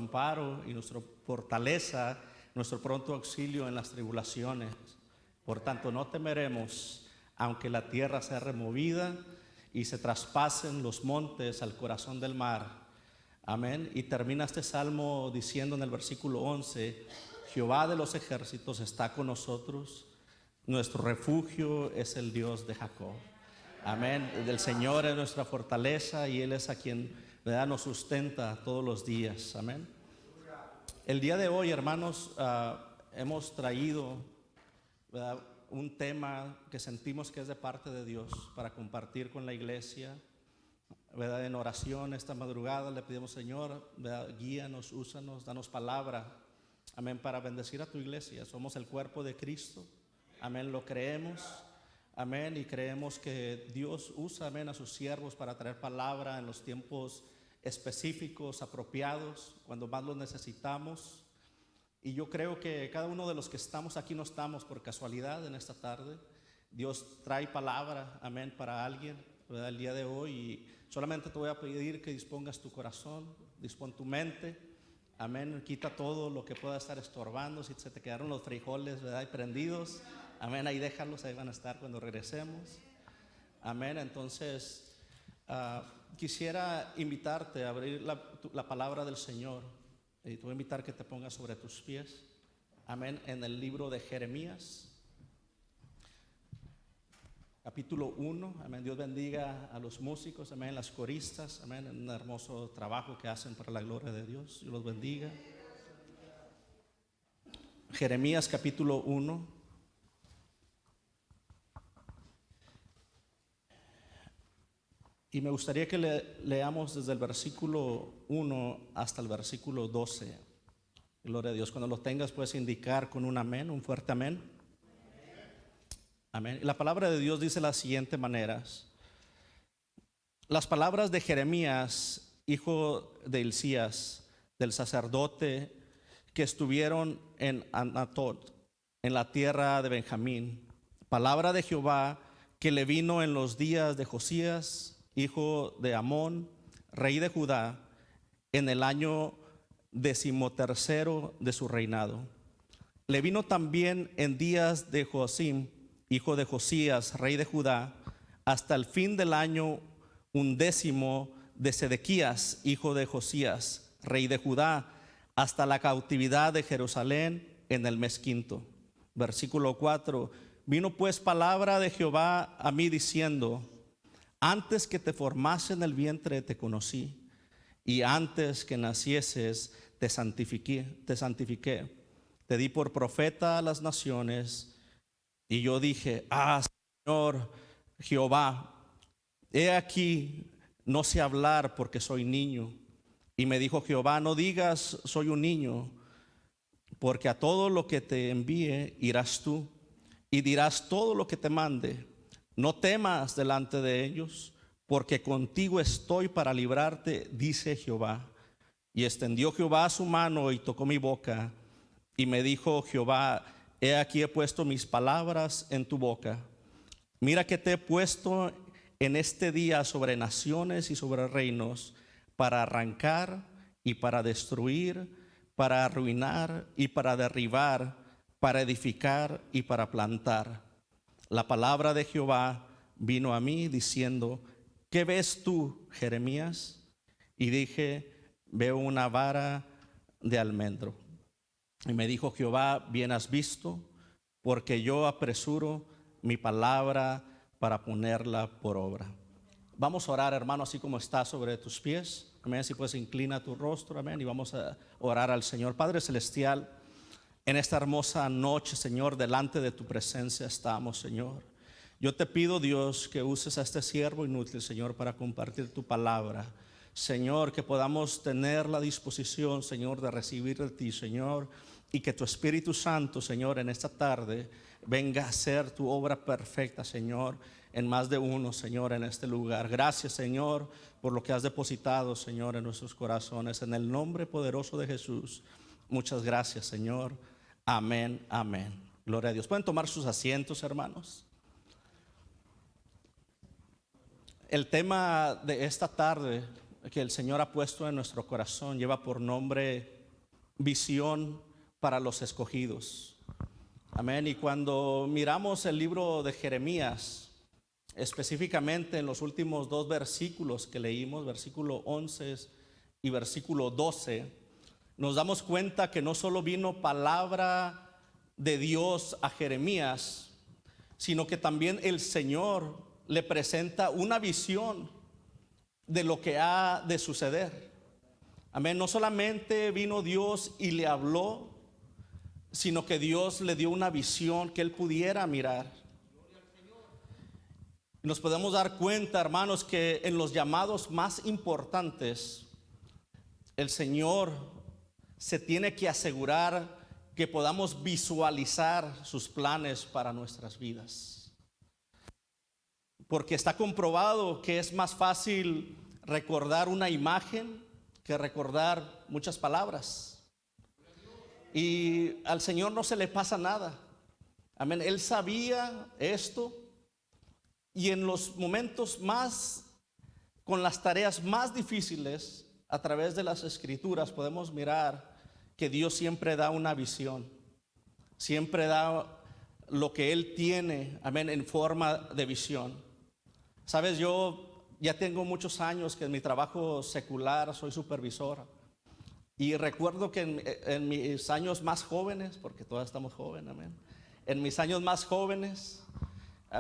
amparo y nuestra fortaleza, nuestro pronto auxilio en las tribulaciones. Por tanto, no temeremos, aunque la tierra sea removida y se traspasen los montes al corazón del mar. Amén. Y termina este salmo diciendo en el versículo 11: Jehová de los ejércitos está con nosotros, nuestro refugio es el Dios de Jacob. Amén. El Señor es nuestra fortaleza y Él es a quien, ¿verdad?, nos sustenta todos los días. Amén. El día de hoy, hermanos, hemos traído, ¿verdad?, un tema que sentimos que es de parte de Dios para compartir con la iglesia, ¿verdad? En oración esta madrugada le pedimos: Señor, ¿verdad?, guíanos, úsanos, danos palabra, amén, para bendecir a tu iglesia. Somos el cuerpo de Cristo, amén, lo creemos, amén, y creemos que Dios usa, amén, a sus siervos para traer palabra en los tiempos específicos, apropiados, cuando más lo necesitamos. Y yo creo que cada uno de los que estamos aquí no estamos por casualidad en esta tarde. Dios trae palabra, amén, para alguien, ¿verdad?, el día de hoy. Y solamente te voy a pedir que dispongas tu corazón, dispón tu mente, amén. Quita todo lo que pueda estar estorbando. Si se te quedaron los frijoles, ¿verdad?, y prendidos, amén, ahí déjalos, ahí van a estar cuando regresemos, amén. Entonces quisiera invitarte a abrir la palabra del Señor. Y te voy a invitar que te pongas sobre tus pies, amén, en el libro de Jeremías, capítulo 1, amén. Dios bendiga a los músicos, amén, las coristas, amén, un hermoso trabajo que hacen para la gloria de Dios. Dios los bendiga. Jeremías capítulo 1. Y me gustaría que leamos desde el versículo 1 hasta el versículo 12. Gloria a Dios. Cuando lo tengas puedes indicar con un amén, un fuerte amén. Amén. Y la palabra de Dios dice de las siguientes maneras: las palabras de Jeremías, hijo de Hilcías, del sacerdote, que estuvieron en Anatot, en la tierra de Benjamín. Palabra de Jehová que le vino en los días de Josías, hijo de Amón, rey de Judá, en el año 13 de su reinado. Le vino también en días de Joacim, hijo de Josías, rey de Judá, hasta el fin del año 11 de Sedequías, hijo de Josías, rey de Judá, hasta la cautividad de Jerusalén en el mes quinto. Versículo 4: vino pues palabra de Jehová a mí diciendo: antes que te formase en el vientre te conocí, y antes que nacieses te santifiqué, te di por profeta a las naciones. Y yo dije: Señor Jehová, he aquí, no sé hablar porque soy niño. Y me dijo Jehová: no digas soy un niño, porque a todo lo que te envíe irás tú, y dirás todo lo que te mande. No temas delante de ellos, porque contigo estoy para librarte, dice Jehová. Y extendió Jehová su mano y tocó mi boca, y me dijo Jehová: he aquí he puesto mis palabras en tu boca. Mira que te he puesto en este día sobre naciones y sobre reinos, para arrancar y para destruir, para arruinar y para derribar, para edificar y para plantar. La palabra de Jehová vino a mí diciendo: ¿qué ves tú, Jeremías? Y dije: veo una vara de almendro. Y me dijo Jehová: bien has visto, porque yo apresuro mi palabra para ponerla por obra. Vamos a orar, hermano, así como está sobre tus pies. Amén. Si puedes, inclina tu rostro, amén, y vamos a orar al Señor. Padre celestial, en esta hermosa noche, Señor, delante de tu presencia estamos, Señor. Yo te pido, Dios, que uses a este siervo inútil, Señor, para compartir tu palabra. Señor, que podamos tener la disposición, Señor, de recibir de ti, Señor, y que tu Espíritu Santo, Señor, en esta tarde venga a hacer tu obra perfecta, Señor, en más de uno, Señor, en este lugar. Gracias, Señor, por lo que has depositado, Señor, en nuestros corazones. En el nombre poderoso de Jesús, muchas gracias, Señor. Amén, amén. Gloria a Dios. ¿Pueden tomar sus asientos, hermanos? El tema de esta tarde que el Señor ha puesto en nuestro corazón lleva por nombre: visión para los escogidos. Amén. Y cuando miramos el libro de Jeremías, específicamente en los últimos dos versículos que leímos, versículo 11 y versículo 12, nos damos cuenta que no solo vino palabra de Dios a Jeremías, sino que también el Señor le presenta una visión de lo que ha de suceder. Amén. No solamente vino Dios y le habló, sino que Dios le dio una visión que él pudiera mirar. Nos podemos dar cuenta, hermanos, que en los llamados más importantes, el Señor se tiene que asegurar que podamos visualizar sus planes para nuestras vidas. Porque está comprobado que es más fácil recordar una imagen que recordar muchas palabras. Y al Señor no se le pasa nada. Amén. Él sabía esto. Y en los momentos más, con las tareas más difíciles, a través de las Escrituras podemos mirar que Dios siempre da una visión, siempre da lo que Él tiene, amén, en forma de visión. Sabes, yo ya tengo muchos años que en mi trabajo secular soy supervisor. Y recuerdo que en mis años más jóvenes, porque todos estamos jóvenes, amén, en mis años más jóvenes,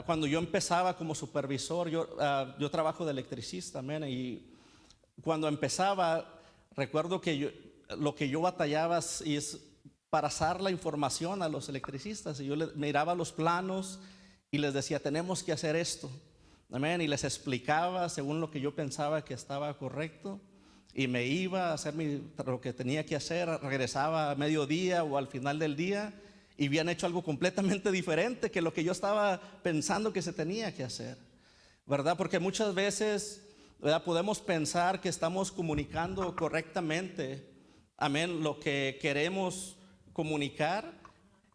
cuando yo empezaba como supervisor, yo trabajo de electricista, amén, y cuando empezaba, recuerdo que lo que yo batallaba es pasar la información a los electricistas. Y yo miraba los planos y les decía, tenemos que hacer esto, amén, y les explicaba según lo que yo pensaba que estaba correcto. Y me iba a hacer lo que tenía que hacer, regresaba a mediodía o al final del día y habían hecho algo completamente diferente que lo que yo estaba pensando que se tenía que hacer, ¿verdad? Porque muchas veces, ¿verdad?, podemos pensar que estamos comunicando correctamente, amén, lo que queremos comunicar,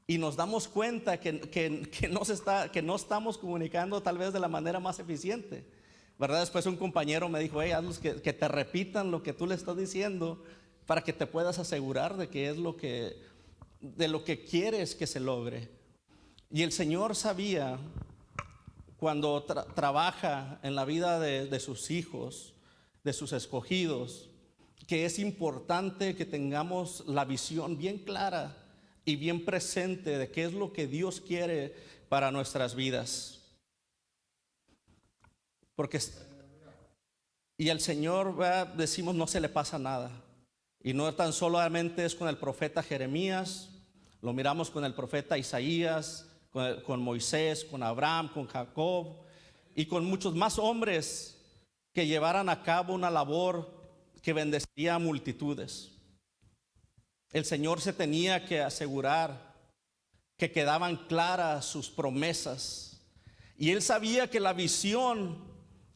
y nos damos cuenta que no estamos comunicando tal vez de la manera más eficiente, ¿verdad? Después un compañero me dijo, hey, hazlos que te repitan lo que tú le estás diciendo para que te puedas asegurar de que es de lo que quieres que se logre. Y el Señor sabía, cuando trabaja en la vida de sus hijos, de sus escogidos, que es importante que tengamos la visión bien clara y bien presente de qué es lo que Dios quiere para nuestras vidas. Porque y al Señor, decimos, no se le pasa nada. Y no tan solamente es con el profeta Jeremías, lo miramos con el profeta Isaías, con Moisés, con Abraham, con Jacob y con muchos más hombres que llevaran a cabo una labor que bendeciría a multitudes. El Señor se tenía que asegurar que quedaban claras sus promesas, y Él sabía que la visión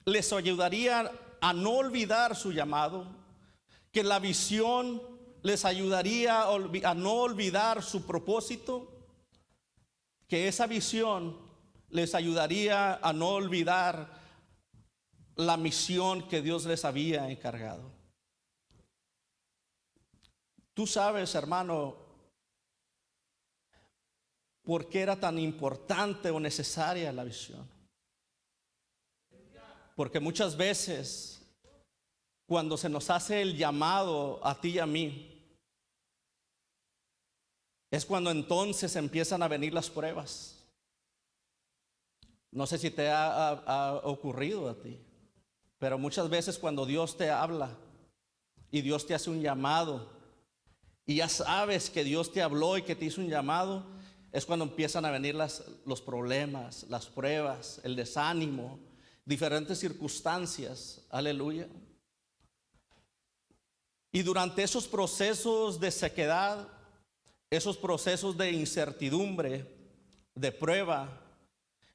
les ayudaría a no olvidar su llamado, que la visión les ayudaría a no olvidar su propósito, que esa visión les ayudaría a no olvidar la misión que Dios les había encargado. Tú sabes, hermano, por qué era tan importante o necesaria la visión. Porque muchas veces, cuando se nos hace el llamado a ti y a mí, es cuando entonces empiezan a venir las pruebas. No sé si te ha ocurrido a ti, pero muchas veces cuando Dios te habla y Dios te hace un llamado y ya sabes que Dios te habló y que te hizo un llamado, es cuando empiezan a venir los problemas, las pruebas, el desánimo, diferentes circunstancias, aleluya. Y durante esos procesos de sequedad, esos procesos de incertidumbre, de prueba,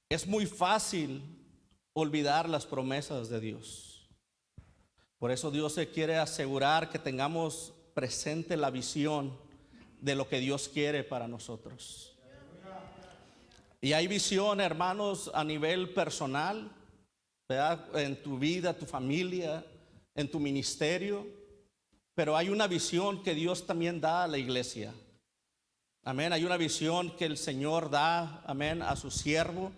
es muy fácil olvidar las promesas de Dios. Por eso Dios se quiere asegurar que tengamos presente la visión de lo que Dios quiere para nosotros. Y hay visión, hermanos, a nivel personal, ¿verdad?, en tu vida, tu familia, en tu ministerio. pero hay una visión que Dios también da a la iglesia. Amén. Hay una visión que el Señor da, amén, a su siervo,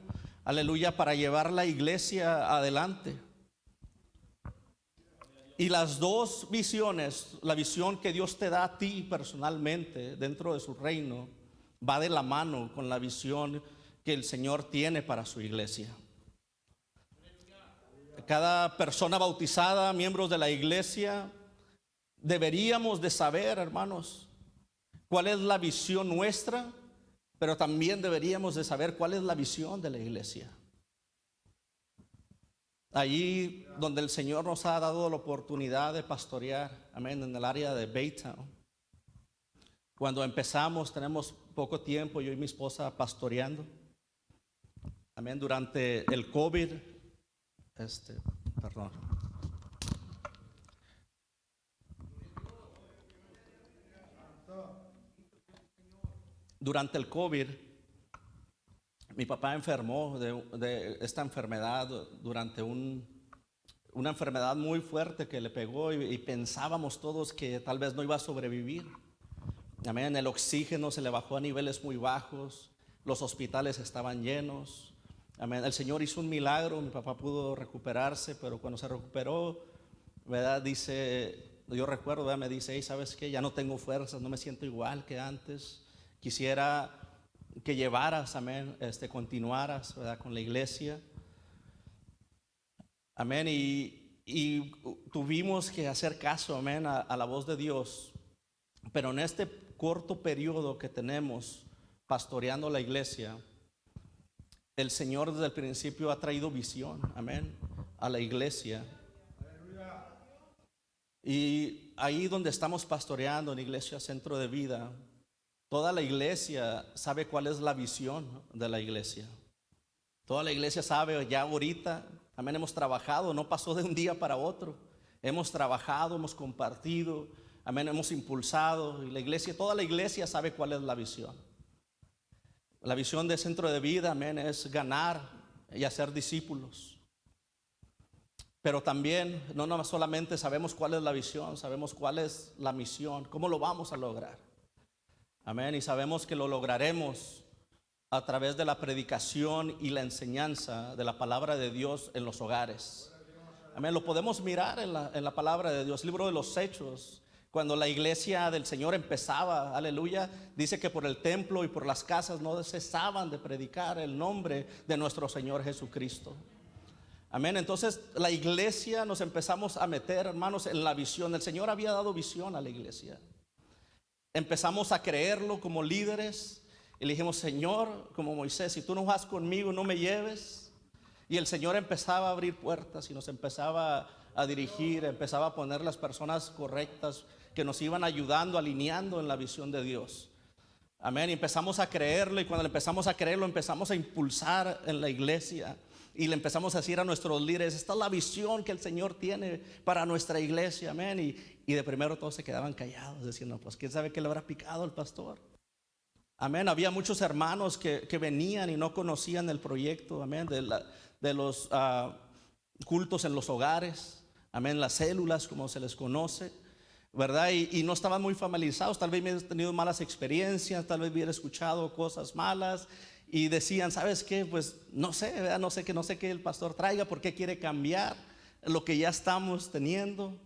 aleluya, para llevar la iglesia adelante. Y las dos visiones, la visión que Dios te da a ti personalmente dentro de su reino, va de la mano con la visión que el Señor tiene para su iglesia. Cada persona bautizada, miembros de la iglesia, deberíamos de saber, hermanos, cuál es la visión nuestra, pero también deberíamos de saber cuál es la visión de la iglesia. Allí donde el Señor nos ha dado la oportunidad de pastorear, amén, en el área de Baytown. Cuando empezamos, tenemos poco tiempo, yo y mi esposa pastoreando. Amén, durante el COVID, perdón. Durante el COVID, mi papá enfermó de esta enfermedad durante una enfermedad muy fuerte que le pegó y pensábamos todos que tal vez no iba a sobrevivir. Amén, el oxígeno se le bajó a niveles muy bajos, los hospitales estaban llenos. Amén, el Señor hizo un milagro, mi papá pudo recuperarse, pero cuando se recuperó, ¿verdad? Dice, yo recuerdo, ¿verdad? Me dice, hey, ¿sabes qué? Ya no tengo fuerzas, no me siento igual que antes. Quisiera que llevaras, amén, continuaras, ¿verdad? Con la iglesia. Amén, y tuvimos que hacer caso, amén, a la voz de Dios. Pero en este corto periodo que tenemos pastoreando la iglesia, el Señor desde el principio ha traído visión, amén, a la iglesia. Y ahí donde estamos pastoreando en Iglesia Centro de Vida, toda la iglesia sabe cuál es la visión de la iglesia. Toda la iglesia sabe ya ahorita, amén, hemos trabajado, no pasó de un día para otro. Hemos trabajado, hemos compartido, amén, hemos impulsado. Y la iglesia, toda la iglesia sabe cuál es la visión. La visión de Centro de Vida, amén, es ganar y hacer discípulos. Pero también, no solamente sabemos cuál es la visión, sabemos cuál es la misión, cómo lo vamos a lograr. Amén, y sabemos que lo lograremos a través de la predicación y la enseñanza de la palabra de Dios en los hogares. Amén, lo podemos mirar en la palabra de Dios, libro de los Hechos. Cuando la iglesia del Señor empezaba, aleluya, dice que por el templo y por las casas no cesaban de predicar el nombre de nuestro Señor Jesucristo. Amén, entonces la iglesia nos empezamos a meter, hermanos, en la visión. El Señor había dado visión a la iglesia. Empezamos a creerlo como líderes y le dijimos, Señor, como Moisés, si tú no vas conmigo, no me lleves. Y el Señor empezaba a abrir puertas y nos empezaba a dirigir, empezaba a poner las personas correctas que nos iban ayudando, alineando en la visión de Dios. Amén, y empezamos a creerlo, y cuando empezamos a creerlo, empezamos a impulsar en la iglesia. Y le empezamos a decir a nuestros líderes, esta es la visión que el Señor tiene para nuestra iglesia, amén. Y de primero todos se quedaban callados, diciendo, pues quién sabe qué le habrá picado al pastor. Amén, había muchos hermanos que venían y no conocían el proyecto, amén, de los cultos en los hogares, amén, las células como se les conoce, ¿verdad? Y no estaban muy familiarizados, tal vez hubieran tenido malas experiencias, tal vez hubieran escuchado cosas malas. Y decían, ¿sabes qué? Pues no sé, ¿verdad? No sé qué el pastor traiga, por qué quiere cambiar lo que ya estamos teniendo.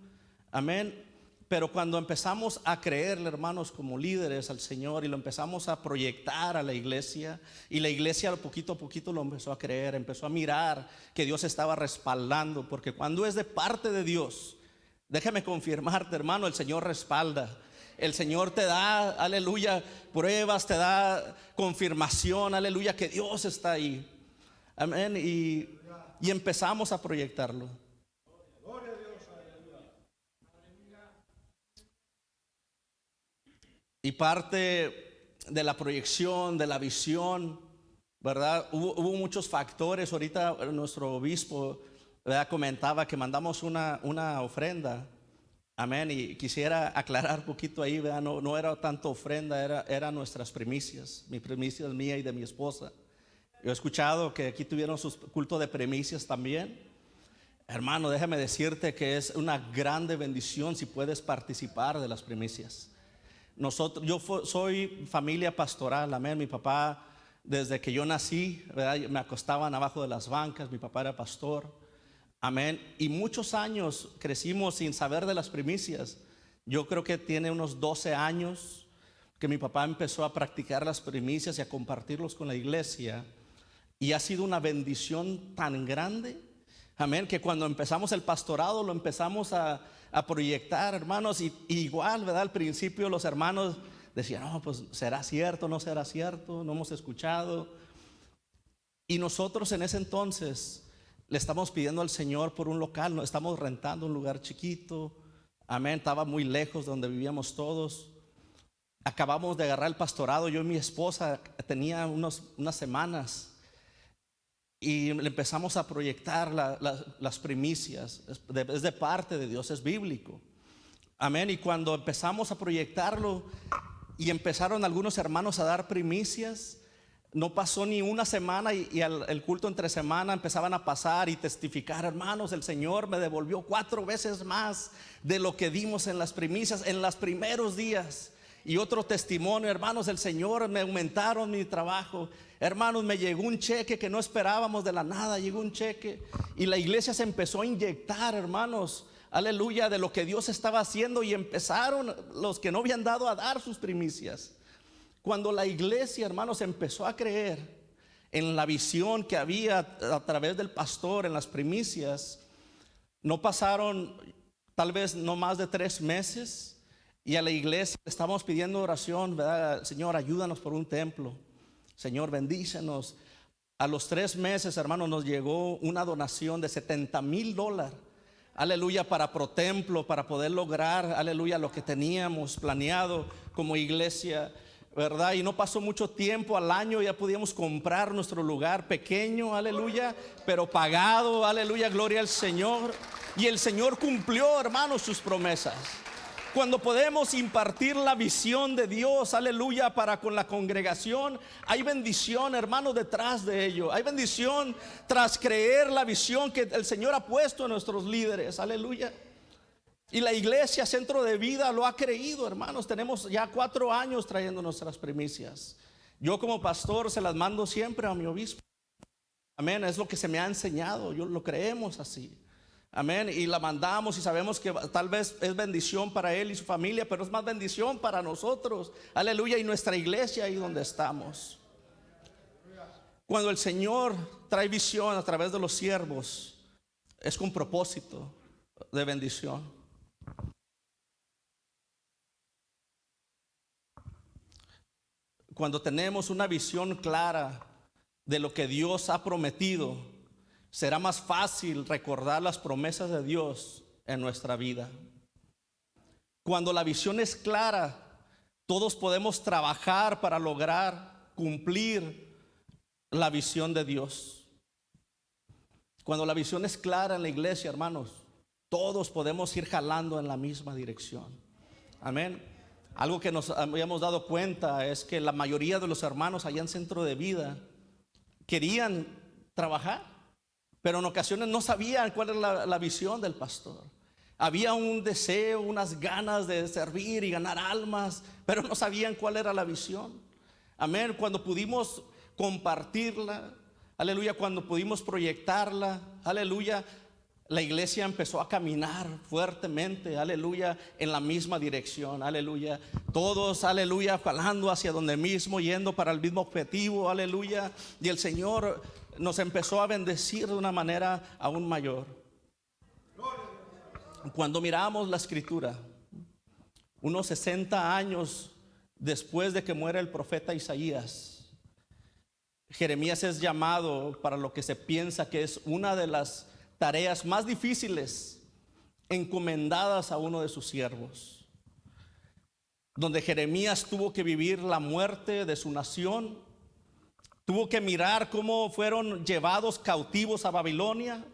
Amén. Pero cuando empezamos a creerle, hermanos, como líderes al Señor, y lo empezamos a proyectar a la iglesia, y la iglesia poquito a poquito lo empezó a creer, empezó a mirar que Dios estaba respaldando, porque cuando es de parte de Dios, déjame confirmarte, hermano, el Señor respalda. El Señor te da, aleluya, pruebas, te da confirmación, aleluya, que Dios está ahí. Amén. Y empezamos a proyectarlo. Y parte de la proyección, de la visión, ¿verdad? Hubo muchos factores. Ahorita nuestro obispo, ¿verdad?, comentaba que mandamos una ofrenda. Amén, y quisiera aclarar un poquito ahí, ¿verdad? No era tanto ofrenda, eran nuestras primicias, mi primicia es mía y de mi esposa. Yo he escuchado que aquí tuvieron su culto de primicias también. Hermano, déjame decirte que es una grande bendición si puedes participar de las primicias. Soy familia pastoral, amén. Mi papá, desde que yo nací, ¿verdad?, me acostaban abajo de las bancas. Mi papá era pastor, amén. Y muchos años crecimos sin saber de las primicias. Yo creo que tiene unos 12 años que mi papá empezó a practicar las primicias y a compartirlos con la iglesia. Y ha sido una bendición tan grande, amén, que cuando empezamos el pastorado lo empezamos a proyectar, hermanos. Y igual, ¿verdad? Al principio los hermanos decían, no, pues será cierto, no será cierto, no hemos escuchado. Y nosotros en ese entonces le estamos pidiendo al Señor por un local. No, estamos rentando un lugar chiquito, amén. Estaba muy lejos de donde vivíamos todos. Acabamos de agarrar el pastorado, yo y mi esposa, tenía unas semanas. Y le empezamos a proyectar las primicias. Es de parte de Dios, es bíblico, amén. Y cuando empezamos a proyectarlo y empezaron algunos hermanos a dar primicias, no pasó ni una semana y el culto entre semana empezaban a pasar y testificar: hermanos, el Señor me devolvió 4 veces más de lo que dimos en las primicias en los primeros días. Y otro testimonio: hermanos, el Señor me aumentaron mi trabajo. Hermanos, me llegó un cheque que no esperábamos, de la nada llegó un cheque. Y la iglesia se empezó a inyectar, hermanos, aleluya, de lo que Dios estaba haciendo. Y empezaron los que no habían dado a dar sus primicias. Cuando la iglesia, hermanos, empezó a creer en la visión que había a través del pastor en las primicias, no pasaron tal vez no más de 3 meses. Y a la iglesia estamos pidiendo oración, ¿verdad? Señor, ayúdanos por un templo. Señor, bendícenos. A los 3 meses, hermanos, nos llegó una donación de $70,000, aleluya, para ProTemplo, para poder lograr, aleluya, lo que teníamos planeado como iglesia, ¿verdad? Y no pasó mucho tiempo, al año ya podíamos comprar nuestro lugar pequeño, aleluya, pero pagado, aleluya, gloria al Señor. Y el Señor cumplió, hermanos, sus promesas. Cuando podemos impartir la visión de Dios, aleluya, para con la congregación, hay bendición, hermanos, detrás de ello. Hay bendición tras creer la visión que el Señor ha puesto en nuestros líderes, aleluya. Y la iglesia Centro de Vida lo ha creído, hermanos. Tenemos ya 4 años trayendo nuestras primicias. Yo como pastor se las mando siempre a mi obispo, amén. Es lo que se me ha enseñado, yo lo creemos así, amén. Y la mandamos y sabemos que tal vez es bendición para él y su familia, pero es más bendición para nosotros, aleluya, y nuestra iglesia ahí donde estamos. Cuando el Señor trae visión a través de los siervos, es con propósito de bendición. Cuando tenemos una visión clara de lo que Dios ha prometido, será más fácil recordar las promesas de Dios en nuestra vida. Cuando la visión es clara, todos podemos trabajar para lograr cumplir la visión de Dios. Cuando la visión es clara en la iglesia, hermanos, todos podemos ir jalando en la misma dirección, amén. Algo que nos habíamos dado cuenta es que la mayoría de los hermanos allá en Centro de Vida querían trabajar, pero en ocasiones no sabían cuál era la visión del pastor. Había un deseo, unas ganas de servir y ganar almas, pero no sabían cuál era la visión, amén. Cuando pudimos compartirla, aleluya, cuando pudimos proyectarla, aleluya, la iglesia empezó a caminar fuertemente, aleluya, en la misma dirección, aleluya. Todos, aleluya, jalando hacia donde mismo, yendo para el mismo objetivo, aleluya. Y el Señor nos empezó a bendecir de una manera aún mayor. Cuando miramos la escritura, unos 60 años después de que muera el profeta Isaías, Jeremías es llamado para lo que se piensa que es una de las tareas más difíciles encomendadas a uno de sus siervos, donde Jeremías tuvo que vivir la muerte de su nación, tuvo que mirar cómo fueron llevados cautivos a Babilonia.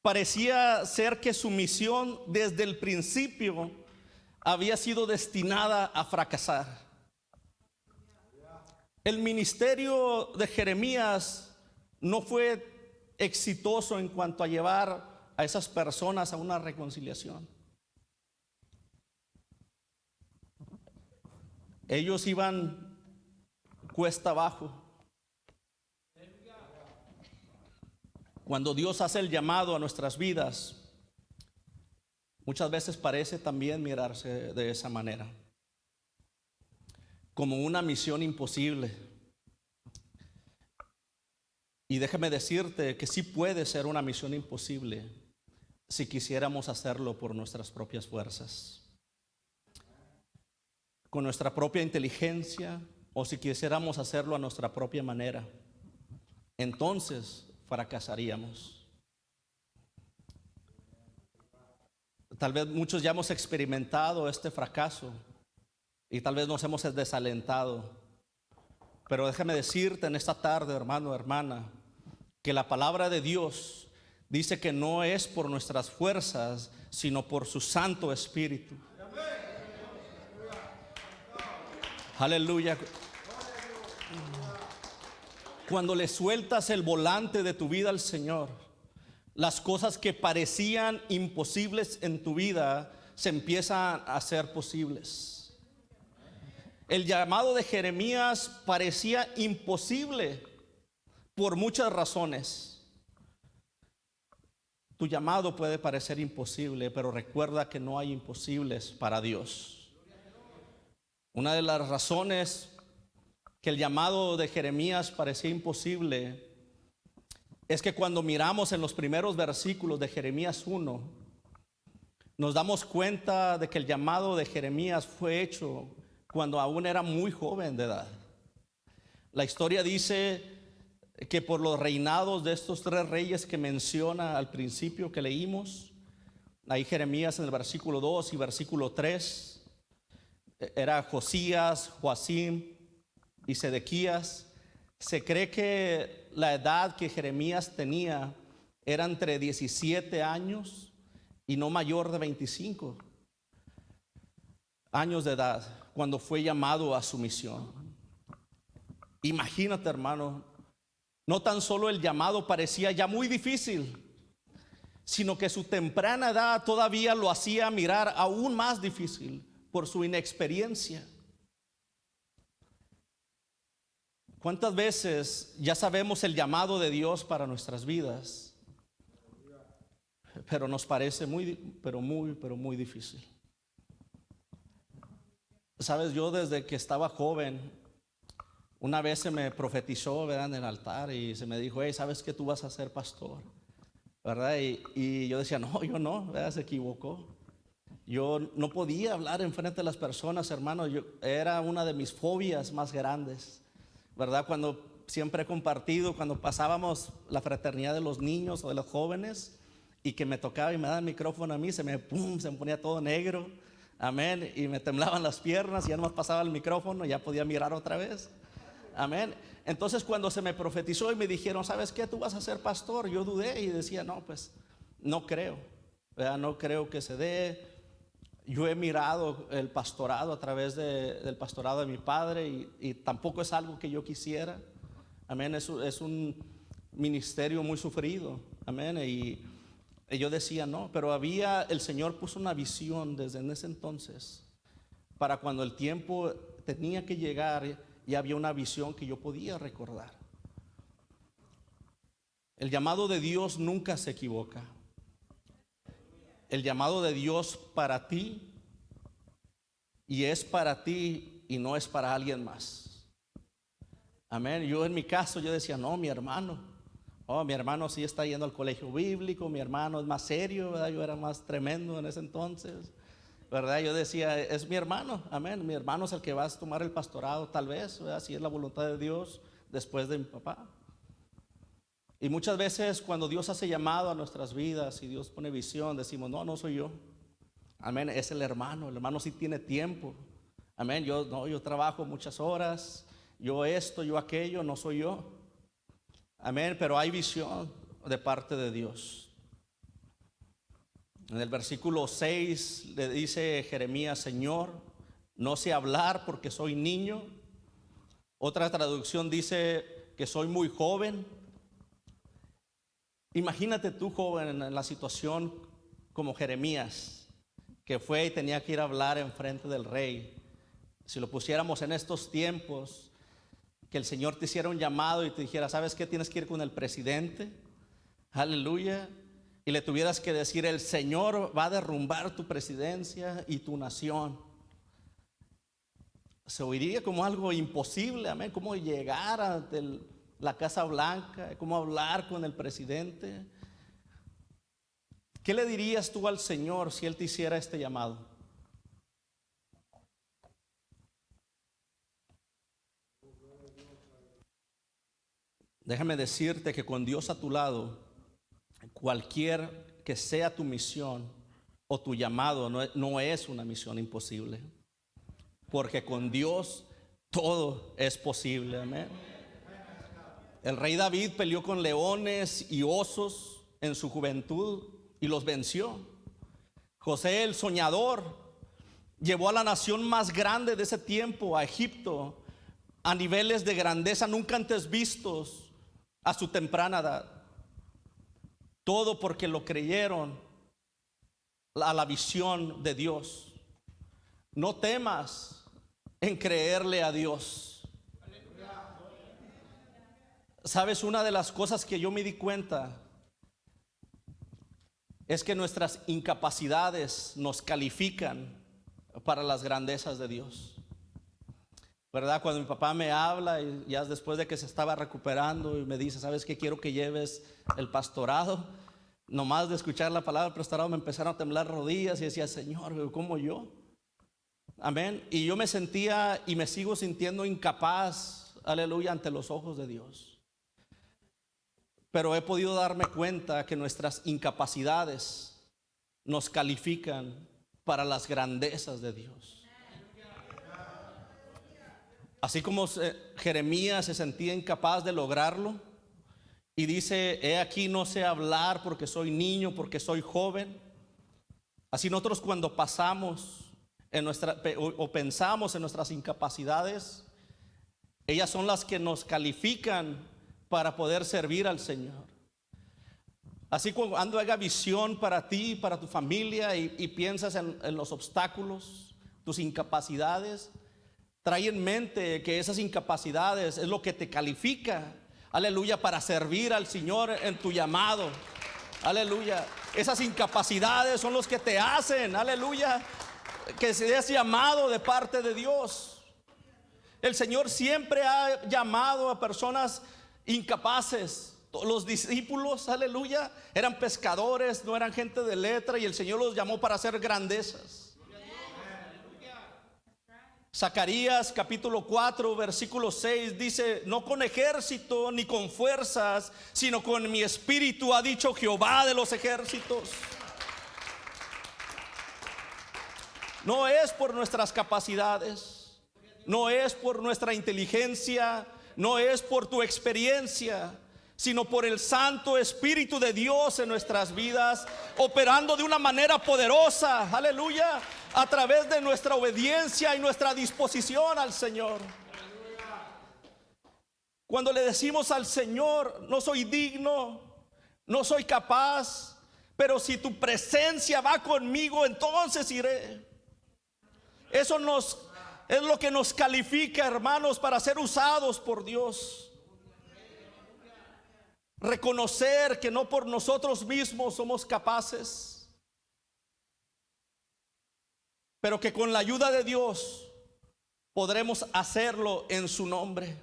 Parecía ser que su misión desde el principio había sido destinada a fracasar. El ministerio de Jeremías no fue exitoso en cuanto a llevar a esas personas a una reconciliación. Ellos iban cuesta abajo. Cuando Dios hace el llamado a nuestras vidas, muchas veces parece también mirarse de esa manera, como una misión imposible. Y déjame decirte que sí puede ser una misión imposible si quisiéramos hacerlo por nuestras propias fuerzas, con nuestra propia inteligencia, o si quisiéramos hacerlo a nuestra propia manera. Entonces fracasaríamos. Tal vez muchos ya hemos experimentado este fracaso y tal vez nos hemos desalentado. Pero déjame decirte en esta tarde, hermano, hermana, que la palabra de Dios dice que no es por nuestras fuerzas, sino por su Santo Espíritu. Aleluya. Cuando le sueltas el volante de tu vida al Señor, las cosas que parecían imposibles en tu vida se empiezan a hacer posibles. El llamado de Jeremías parecía imposible por muchas razones. Tu llamado puede parecer imposible, pero recuerda que no hay imposibles para Dios. Una de las razones que el llamado de Jeremías parecía imposible es que cuando miramos en los primeros versículos de Jeremías 1, nos damos cuenta de que el llamado de Jeremías fue hecho cuando aún era muy joven de edad. La historia dice que por los reinados de estos 3 reyes que menciona al principio que leímos, ahí Jeremías en el versículo 2 y versículo 3, era Josías, Joacim y Sedequías. Se cree que la edad que Jeremías tenía era entre 17 años y no mayor de 25 años de edad cuando fue llamado a su misión. Imagínate, hermano, no tan solo el llamado parecía ya muy difícil, sino que su temprana edad todavía lo hacía mirar aún más difícil por su inexperiencia. ¿Cuántas veces ya sabemos el llamado de Dios para nuestras vidas, pero nos parece muy difícil? Sabes, yo desde que estaba joven, una vez se me profetizó, ¿verdad?, en el altar, y se me dijo: hey, ¿sabes que tú vas a ser pastor? ¿Verdad? Y yo decía: no, yo no, ¿verdad? Se equivocó. Yo no podía hablar enfrente de las personas, hermano. Era una de mis fobias más grandes, ¿verdad? Cuando siempre he compartido, cuando pasábamos la fraternidad de los niños o de los jóvenes y que me tocaba y me daba el micrófono a mí, se me ponía todo negro, amén, y me temblaban las piernas y ya nomás pasaba el micrófono y ya podía mirar otra vez, amén. Entonces cuando se me profetizó y me dijeron: ¿sabes qué? Tú vas a ser pastor, yo dudé y decía: no, pues no creo, ¿verdad? No creo que se dé. Yo he mirado el pastorado a través del pastorado de mi padre y tampoco es algo que yo quisiera, amén. Es un ministerio muy sufrido, amén. Y yo decía: no, pero el Señor puso una visión desde en ese entonces para cuando el tiempo tenía que llegar, y había una visión que yo podía recordar. El llamado de Dios nunca se equivoca. El llamado de Dios para ti, y es para ti y no es para alguien más, amén. Yo en mi caso yo decía: no, mi hermano sí está yendo al colegio bíblico, mi hermano es más serio, ¿verdad? Yo era más tremendo en ese entonces, ¿verdad? Yo decía: es mi hermano, amén, mi hermano es el que va a tomar el pastorado, tal vez, ¿verdad? Si es la voluntad de Dios, después de mi papá. Y muchas veces cuando Dios hace llamado a nuestras vidas y Dios pone visión, decimos: no, no soy yo, amén, es el hermano sí tiene tiempo, amén. Yo trabajo muchas horas, yo esto, yo aquello, no soy yo, amén. Pero hay visión de parte de Dios. En el versículo 6 le dice Jeremías: Señor, no sé hablar porque soy niño. Otra traducción dice que soy muy joven. Imagínate tú, joven, en la situación como Jeremías, que fue y tenía que ir a hablar en frente del rey. Si lo pusiéramos en estos tiempos, que el Señor te hiciera un llamado y te dijera, ¿sabes qué? Tienes que ir con el presidente, aleluya, y le tuvieras que decir, el Señor va a derrumbar tu presidencia y tu nación. Se oiría como algo imposible, amén, cómo llegar a la Casa Blanca, cómo hablar con el presidente. ¿Qué le dirías tú al Señor si Él te hiciera este llamado? Déjame decirte que con Dios a tu lado, cualquier que sea tu misión o tu llamado, no es una misión imposible, porque con Dios todo es posible, amén. El rey David peleó con leones y osos en su juventud y los venció. José el soñador llevó a la nación más grande de ese tiempo, a Egipto, a niveles de grandeza nunca antes vistos a su temprana edad. Todo porque lo creyeron a la visión de Dios. No temas en creerle a Dios. Sabes, una de las cosas que yo me di cuenta es que nuestras incapacidades nos califican para las grandezas de Dios, ¿verdad? Cuando mi papá me habla y ya después de que se estaba recuperando y me dice, ¿sabes qué? Quiero que lleves el pastorado. Nomás de escuchar la palabra del pastorado me empezaron a temblar rodillas y decía, Señor, ¿cómo yo? Amén. Y yo me sentía y me sigo sintiendo incapaz, aleluya, ante los ojos de Dios. Pero he podido darme cuenta que nuestras incapacidades nos califican para las grandezas de Dios. Así como Jeremías se sentía incapaz de lograrlo y dice, he aquí no sé hablar porque soy niño, porque soy joven. Así nosotros cuando pasamos o pensamos en nuestras incapacidades, ellas son las que nos califican para poder servir al Señor. Así cuando haga visión para ti, para tu familia y piensas en los obstáculos, tus incapacidades, trae en mente que esas incapacidades es lo que te califica, aleluya, para servir al Señor en tu llamado, aleluya. Esas incapacidades son los que te hacen, aleluya, que seas llamado de parte de Dios. El Señor siempre ha llamado a personas incapaces. Los discípulos, aleluya, eran pescadores, no eran gente de letra, y el Señor los llamó para hacer grandezas. Zacarías capítulo 4 versículo 6 dice, no con ejército ni con fuerzas, sino con mi espíritu, ha dicho Jehová de los ejércitos. No es por nuestras capacidades, no es por nuestra inteligencia, no es por tu experiencia, sino por el Santo Espíritu de Dios en nuestras vidas, operando de una manera poderosa, aleluya, a través de nuestra obediencia y nuestra disposición al Señor. Cuando le decimos al Señor, no soy digno, no soy capaz, pero si tu presencia va conmigo, entonces iré. Eso es lo que nos califica, hermanos, para ser usados por Dios. Reconocer que no por nosotros mismos somos capaces, pero que con la ayuda de Dios podremos hacerlo en su nombre.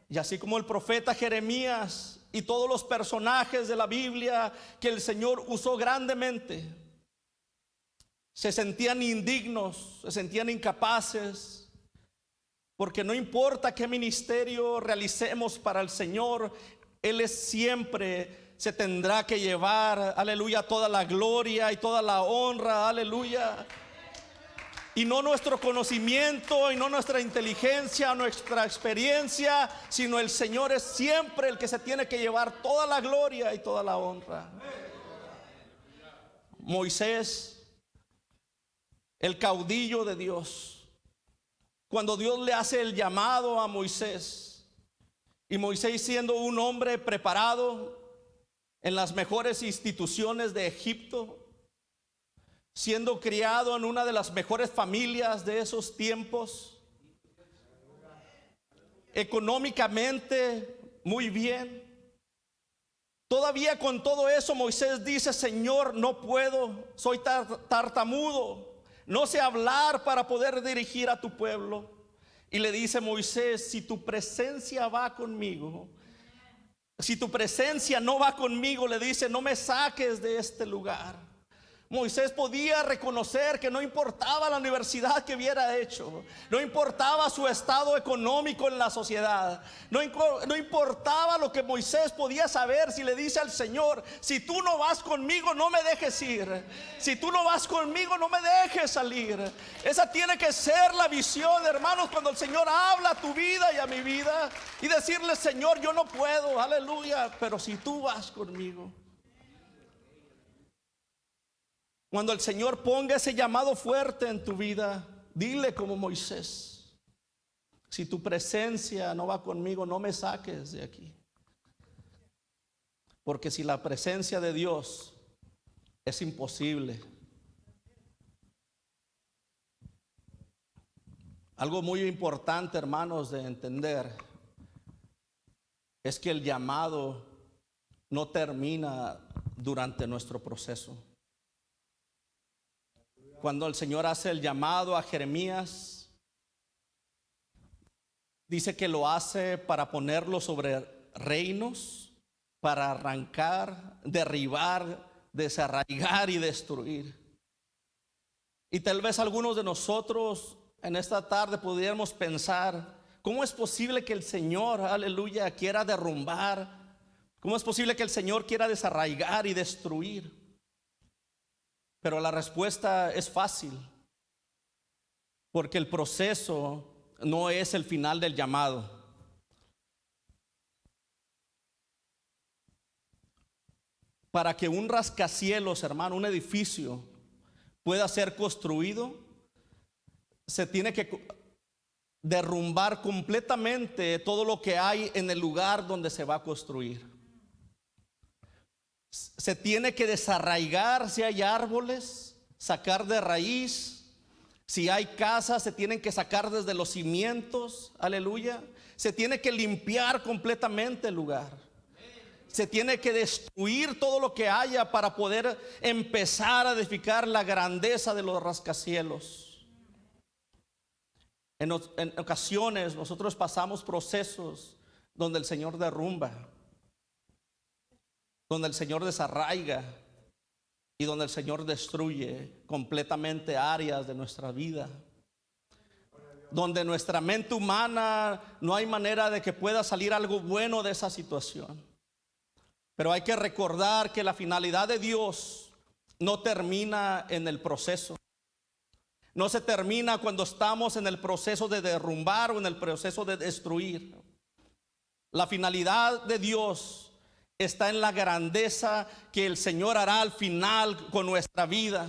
Y así como el profeta Jeremías y todos los personajes de la Biblia que el Señor usó grandemente, se sentían indignos, se sentían incapaces, porque no importa qué ministerio realicemos para el Señor, Él siempre se tendrá que llevar, aleluya, toda la gloria y toda la honra, aleluya. Y no nuestro conocimiento y no nuestra inteligencia, nuestra experiencia, sino el Señor es siempre el que se tiene que llevar toda la gloria y toda la honra. Moisés, el caudillo de Dios, cuando Dios le hace el llamado a Moisés, Y Moisés, siendo un hombre preparado en las mejores instituciones de Egipto, siendo criado en una de las mejores familias de esos tiempos, económicamente muy bien, todavía con todo eso Moisés dice: Señor, no puedo, soy tartamudo, no sé hablar para poder dirigir a tu pueblo. Y le dice Moisés: si tu presencia va conmigo, si tu presencia no va conmigo, le dice, no me saques de este lugar. Moisés podía reconocer que no importaba la universidad que hubiera hecho, no importaba su estado económico en la sociedad, no importaba lo que Moisés podía saber. Si le dice al Señor: si tú no vas conmigo, no me dejes ir, si tú no vas conmigo, no me dejes salir. Esa tiene que ser la visión, hermanos, cuando el Señor habla a tu vida y a mi vida, y decirle: Señor, yo no puedo, aleluya, pero si tú vas conmigo. Cuando el Señor ponga ese llamado fuerte en tu vida, dile como Moisés: si tu presencia no va conmigo, no me saques de aquí. Porque si la presencia de Dios, es imposible. Algo muy importante, hermanos, de entender es que el llamado no termina durante nuestro proceso. Cuando el Señor hace el llamado a Jeremías, dice que lo hace para ponerlo sobre reinos, para arrancar, derribar, desarraigar y destruir. Y tal vez algunos de nosotros en esta tarde pudiéramos pensar: ¿cómo es posible que el Señor, aleluya, quiera derrumbar? ¿Cómo es posible que el Señor quiera desarraigar y destruir? Pero la respuesta es fácil, porque el proceso no es el final del llamado. Para que un rascacielos, hermano, un edificio pueda ser construido, se tiene que derrumbar completamente todo lo que hay en el lugar donde se va a construir. Se tiene que desarraigar si hay árboles, sacar de raíz. Si hay casas, se tienen que sacar desde los cimientos, aleluya. Se tiene que limpiar completamente el lugar. Se tiene que destruir todo lo que haya para poder empezar a edificar la grandeza de los rascacielos. En ocasiones nosotros pasamos procesos donde el Señor derrumba, donde el Señor desarraiga y donde el Señor destruye completamente áreas de nuestra vida, donde nuestra mente humana no hay manera de que pueda salir algo bueno de esa situación. Pero hay que recordar que la finalidad de Dios no termina en el proceso. No se termina cuando estamos en el proceso de derrumbar o en el proceso de destruir. La finalidad de Dios está en la grandeza que el Señor hará al final con nuestra vida.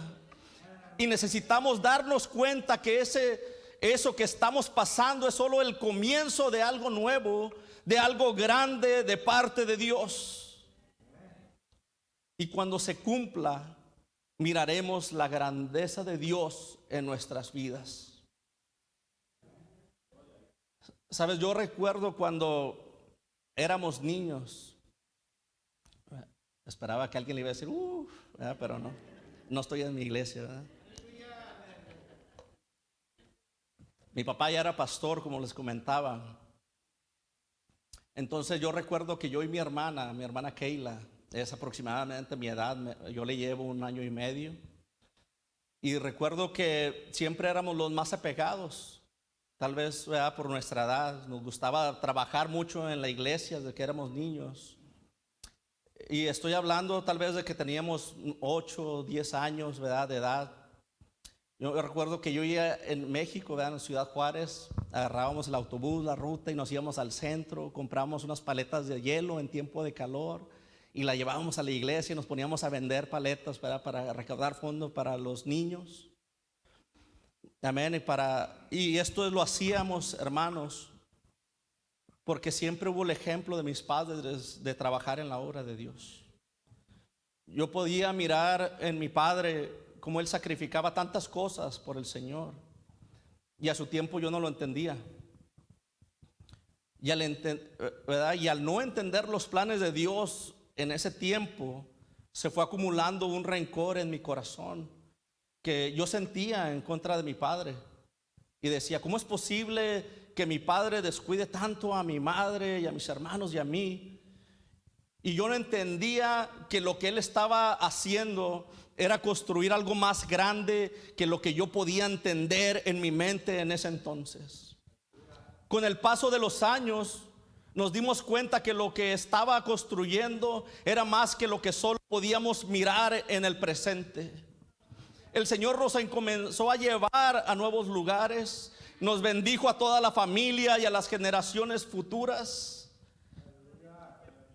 Y necesitamos darnos cuenta que eso que estamos pasando es solo el comienzo de algo nuevo, de algo grande de parte de Dios. Y cuando se cumpla, miraremos la grandeza de Dios en nuestras vidas. Sabes, yo recuerdo cuando éramos niños. Esperaba que alguien le iba a decir, pero no estoy en mi iglesia, ¿verdad? Mi papá ya era pastor, como les comentaba. Entonces yo recuerdo que yo y mi hermana Keila, es aproximadamente mi edad, yo le llevo 1 año y medio. Y recuerdo que siempre éramos los más apegados, tal vez, ¿verdad?, por nuestra edad. Nos gustaba trabajar mucho en la iglesia desde que éramos niños. Y estoy hablando tal vez de que teníamos 8 o 10 años, ¿verdad?, de edad. Yo recuerdo que yo iba en México, ¿verdad?, en Ciudad Juárez, agarrábamos el autobús, la ruta, y nos íbamos al centro, comprábamos unas paletas de hielo en tiempo de calor y la llevábamos a la iglesia y nos poníamos a vender paletas, ¿verdad?, para recaudar fondos para los niños. Amén. Y esto lo hacíamos, hermanos, porque siempre hubo el ejemplo de mis padres de trabajar en la obra de Dios. Yo podía mirar en mi padre cómo él sacrificaba tantas cosas por el Señor, y a su tiempo yo no lo entendía. ¿Verdad? Y al no entender los planes de Dios en ese tiempo, se fue acumulando un rencor en mi corazón que yo sentía en contra de mi padre. Y decía, ¿cómo es posible que mi padre descuide tanto a mi madre y a mis hermanos y a mí? Y yo no entendía que lo que él estaba haciendo era construir algo más grande que lo que yo podía entender en mi mente en ese entonces. Con el paso de los años nos dimos cuenta que lo que estaba construyendo era más que lo que solo podíamos mirar en el presente. El Señor nos comenzó a llevar a nuevos lugares, nos bendijo a toda la familia y a las generaciones futuras.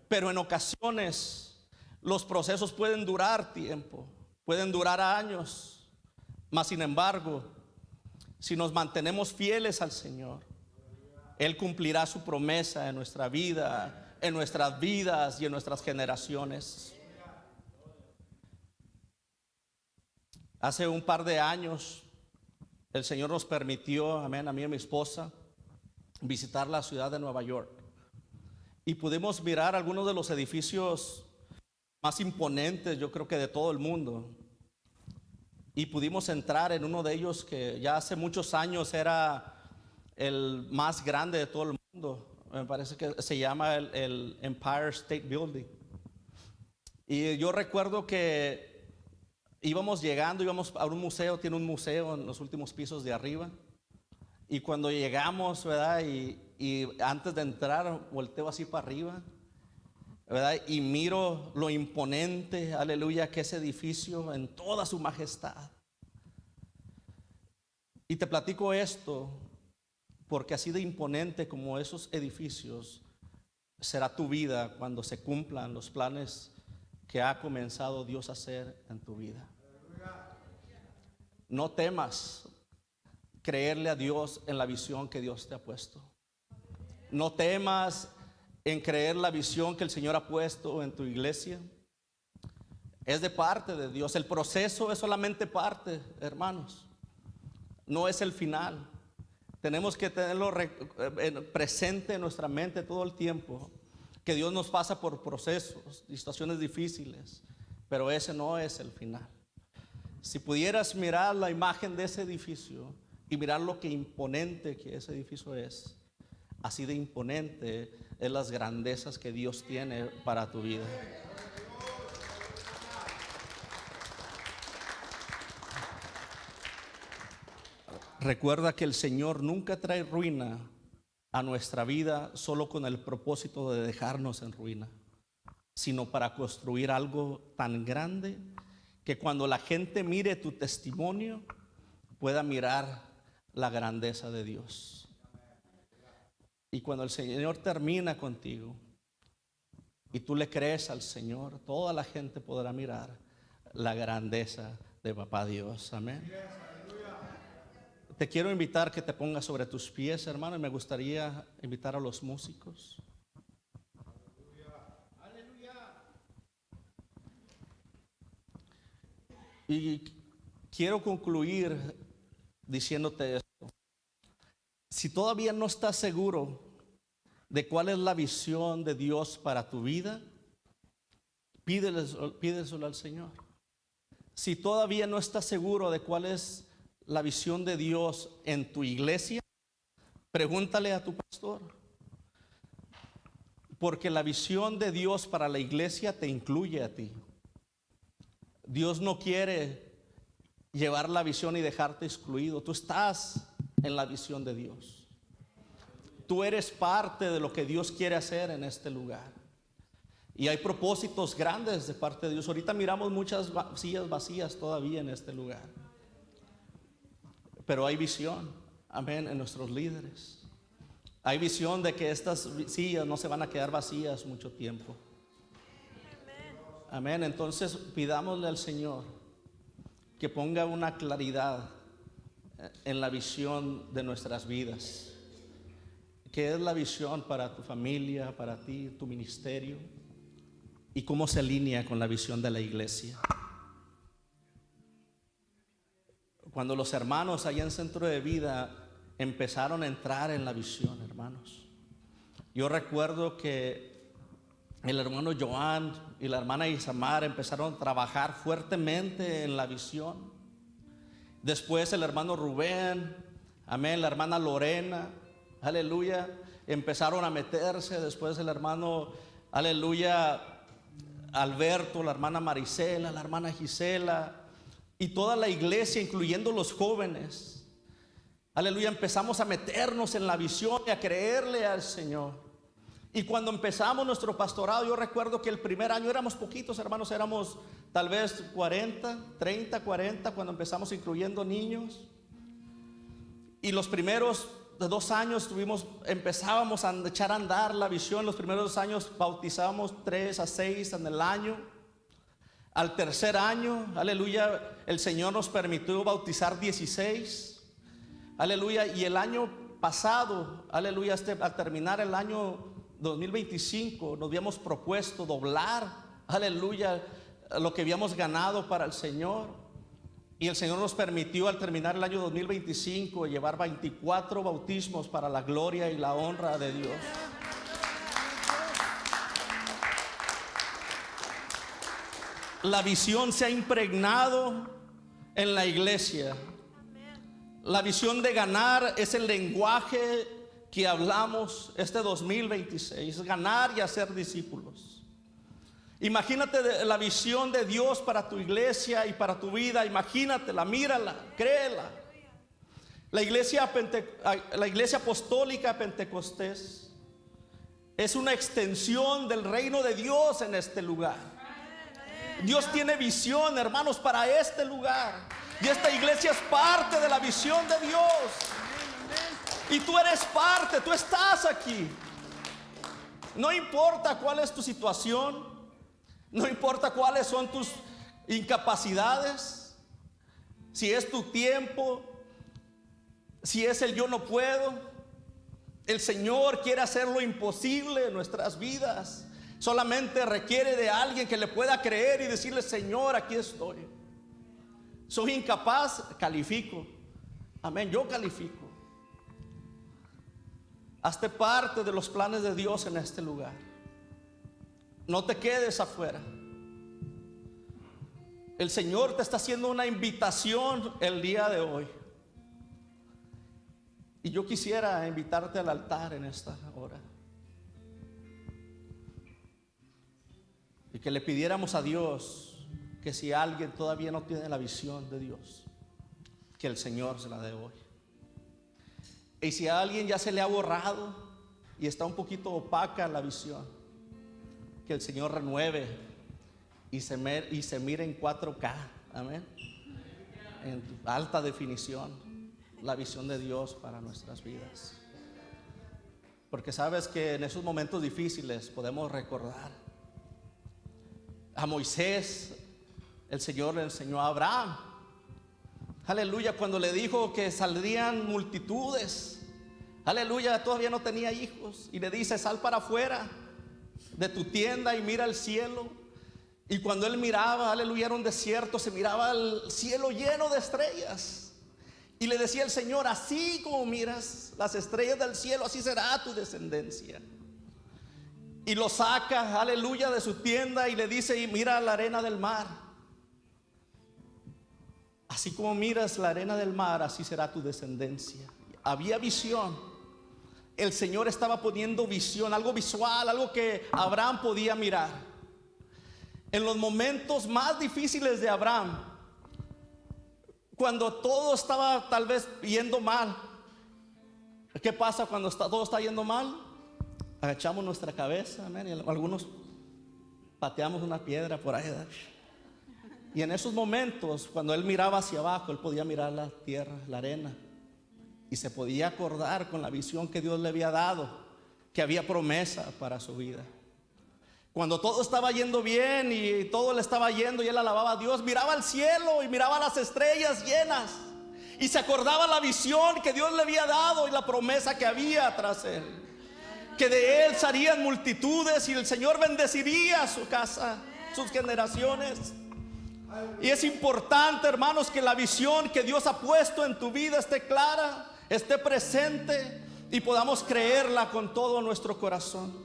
Pero en ocasiones los procesos pueden durar tiempo, pueden durar años. Mas sin embargo, si nos mantenemos fieles al Señor, Él cumplirá su promesa en nuestra vida, en nuestras vidas y en nuestras generaciones. Hace un par de años el Señor nos permitió, amén, a mí y a mi esposa, visitar la ciudad de Nueva York. Y pudimos mirar algunos de los edificios más imponentes, yo creo que de todo el mundo. Y pudimos entrar en uno de ellos que ya hace muchos años era el más grande de todo el mundo. Me parece que se llama el Empire State Building. Y yo recuerdo que íbamos a un museo, tiene un museo en los últimos pisos de arriba. Y cuando llegamos, ¿verdad? Y antes de entrar, volteo así para arriba, ¿verdad? Y miro lo imponente, aleluya, que ese edificio en toda su majestad. Y te platico esto porque así de imponente como esos edificios será tu vida cuando se cumplan los planes que ha comenzado Dios a hacer en tu vida. No temas creerle a Dios en la visión que Dios te ha puesto. No temas en creer la visión que el Señor ha puesto en tu iglesia. Es de parte de Dios. El proceso es solamente parte, hermanos. No es el final. Tenemos que tenerlo presente en nuestra mente todo el tiempo, que Dios nos pasa por procesos y situaciones difíciles, pero ese no es el final. Si pudieras mirar la imagen de ese edificio y mirar lo que imponente que ese edificio es, así de imponente es las grandezas que Dios tiene para tu vida. Recuerda que el Señor nunca trae ruina a nuestra vida solo con el propósito de dejarnos en ruina, sino para construir algo tan grande que cuando la gente mire tu testimonio pueda mirar la grandeza de Dios. Y cuando el Señor termina contigo y tú le crees al Señor, toda la gente podrá mirar la grandeza de Papá Dios. Amén. Te quiero invitar que te pongas sobre tus pies, hermano, y me gustaría invitar a los músicos. Y quiero concluir diciéndote esto. Si todavía no estás seguro de cuál es la visión de Dios para tu vida, pídeselo al Señor. Si todavía no estás seguro de cuál es la visión de Dios en tu iglesia, pregúntale a tu pastor. Porque la visión de Dios para la iglesia te incluye a ti. Dios no quiere llevar la visión y dejarte excluido. Tú estás en la visión de Dios. Tú eres parte de lo que Dios quiere hacer en este lugar. Y hay propósitos grandes de parte de Dios. Ahorita miramos muchas sillas vacías todavía en este lugar. Pero hay visión, amén, en nuestros líderes. Hay visión de que estas sillas no se van a quedar vacías mucho tiempo. Amén. Entonces pidámosle al Señor que ponga una claridad en la visión de nuestras vidas, ¿Qué es la visión para tu familia, para ti, tu ministerio? ¿Y cómo se alinea con la visión de la iglesia? Cuando los hermanos allá en Centro de Vida empezaron a entrar en la visión, hermanos, yo recuerdo que el hermano Joan y la hermana Isamar empezaron a trabajar fuertemente en la visión. Después el hermano Rubén, amén, la hermana Lorena, aleluya, empezaron a meterse. Después el hermano, aleluya, Alberto, la hermana Marisela, la hermana Gisela y toda la iglesia, incluyendo los jóvenes, aleluya, empezamos a meternos en la visión y a creerle al Señor. Y cuando empezamos nuestro pastorado, yo recuerdo que el primer año éramos poquitos, hermanos, éramos tal vez 30, 40, cuando empezamos, incluyendo niños. Y los primeros 2 años empezábamos a echar a andar la visión. Los primeros 2 años bautizamos 3 a 6 en el año. Al tercer año, aleluya, el Señor nos permitió bautizar 16. Aleluya, y el año pasado, aleluya, al terminar el año 2025, nos habíamos propuesto doblar, aleluya, lo que habíamos ganado para el Señor. Y el Señor nos permitió al terminar el año 2025 llevar 24 bautismos para la gloria y la honra de Dios. La visión se ha impregnado en la iglesia. La visión de ganar es el lenguaje que hablamos este 2026, ganar y hacer discípulos. Imagínate la visión de Dios para tu iglesia y para tu vida. Imagínatela, mírala, créela. La iglesia apostólica Pentecostés es una extensión del reino de Dios en este lugar. Dios tiene visión, hermanos, para este lugar. Y esta iglesia es parte de la visión de Dios. Y tú eres parte, tú estás aquí. No importa cuál es tu situación, no importa cuáles son tus incapacidades, si es tu tiempo, si es el yo no puedo. El Señor quiere hacer lo imposible en nuestras vidas. Solamente requiere de alguien que le pueda creer y decirle: Señor, aquí estoy. Soy incapaz, califico. Amén, yo califico. Hazte parte de los planes de Dios en este lugar. No te quedes afuera. El Señor te está haciendo una invitación el día de hoy. Y yo quisiera invitarte al altar en esta hora. Y que le pidiéramos a Dios que si alguien todavía no tiene la visión de Dios, que el Señor se la dé hoy. Y si a alguien ya se le ha borrado y está un poquito opaca la visión, que el Señor renueve y se mire en 4K, amén, en alta definición, la visión de Dios para nuestras vidas. Porque sabes que en esos momentos difíciles podemos recordar a Moisés. El Señor le enseñó a Abraham, aleluya, cuando le dijo que saldrían multitudes. Aleluya, todavía no tenía hijos. Y le dice: sal para afuera de tu tienda y mira el cielo. Y cuando él miraba, aleluya, era un desierto, se miraba el cielo lleno de estrellas. Y le decía el Señor: así como miras las estrellas del cielo, así será tu descendencia. Y lo saca, aleluya, de su tienda y le dice: y mira la arena del mar. Así como miras la arena del mar, así será tu descendencia. Había visión. El Señor estaba poniendo visión, algo visual, algo que Abraham podía mirar. En los momentos más difíciles de Abraham, cuando todo estaba tal vez yendo mal, ¿qué pasa cuando todo está yendo mal? Agachamos nuestra cabeza, amén, y algunos pateamos una piedra por ahí, ¿verdad? Y en esos momentos, cuando él miraba hacia abajo, él podía mirar la tierra, la arena, y se podía acordar con la visión que Dios le había dado, que había promesa para su vida. Cuando todo estaba yendo bien y todo le estaba yendo y él alababa a Dios, miraba al cielo y miraba las estrellas llenas Y se acordaba la visión que Dios le había dado y la promesa que había tras él, que de él salían multitudes y el Señor bendeciría su casa, sus generaciones. Y es importante, hermanos, que la visión que Dios ha puesto en tu vida esté clara, esté presente y podamos creerla con todo nuestro corazón.